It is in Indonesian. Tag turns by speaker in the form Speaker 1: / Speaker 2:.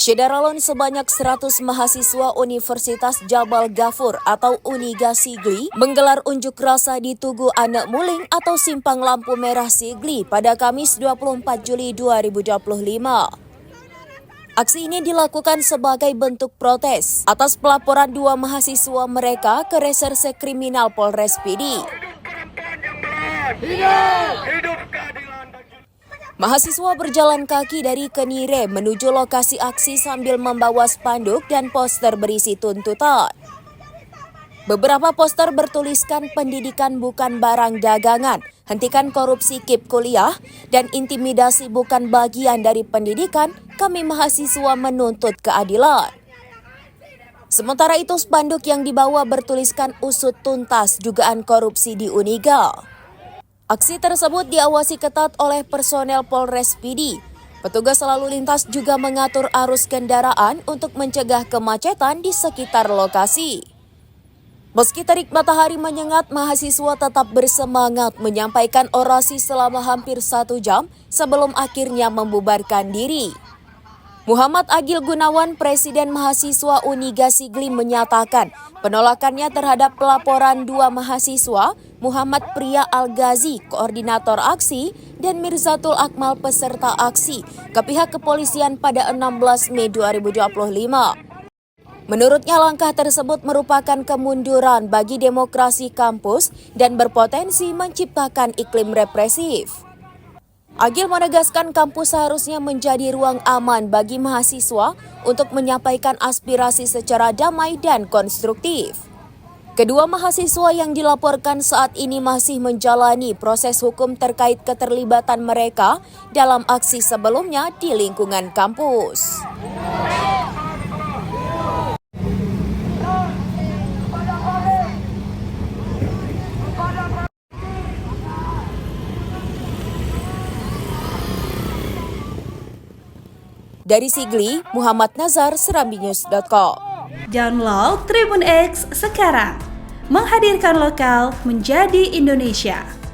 Speaker 1: Syederalon sebanyak 100 mahasiswa Universitas Jabal Ghafur atau Uniga Sigli menggelar unjuk rasa di Tugu Anak Muling atau Simpang Lampu Merah Sigli pada Kamis 24 Juli 2025. Aksi ini dilakukan sebagai bentuk protes atas pelaporan dua mahasiswa mereka ke Reserse Kriminal Polres Pidi. Mahasiswa berjalan kaki dari Kenire menuju lokasi aksi sambil membawa spanduk dan poster berisi tuntutan. Beberapa poster bertuliskan pendidikan bukan barang dagangan, hentikan korupsi KIP kuliah, dan intimidasi bukan bagian dari pendidikan, kami mahasiswa menuntut keadilan. Sementara itu spanduk yang dibawa bertuliskan usut tuntas dugaan korupsi di Uniga. Aksi tersebut diawasi ketat oleh personel Polres Pidi. Petugas lalu lintas juga mengatur arus kendaraan untuk mencegah kemacetan di sekitar lokasi. Meski terik matahari menyengat, mahasiswa tetap bersemangat menyampaikan orasi selama hampir 1 jam sebelum akhirnya membubarkan diri. Muhammad Agil Gunawan, Presiden Mahasiswa Uniga Sigli, menyatakan penolakannya terhadap pelaporan dua mahasiswa, Muhammad Pria Al-Ghazi, Koordinator Aksi, dan Mirzatul Akmal, peserta aksi, ke pihak kepolisian pada 16 Mei 2025. Menurutnya langkah tersebut merupakan kemunduran bagi demokrasi kampus dan berpotensi menciptakan iklim represif. Agil menegaskan kampus seharusnya menjadi ruang aman bagi mahasiswa untuk menyampaikan aspirasi secara damai dan konstruktif. Kedua mahasiswa yang dilaporkan saat ini masih menjalani proses hukum terkait keterlibatan mereka dalam aksi sebelumnya di lingkungan kampus. Dari Sigli, Muhammad Nazar, serambinews.com.
Speaker 2: Download Tribun X sekarang, menghadirkan lokal menjadi Indonesia.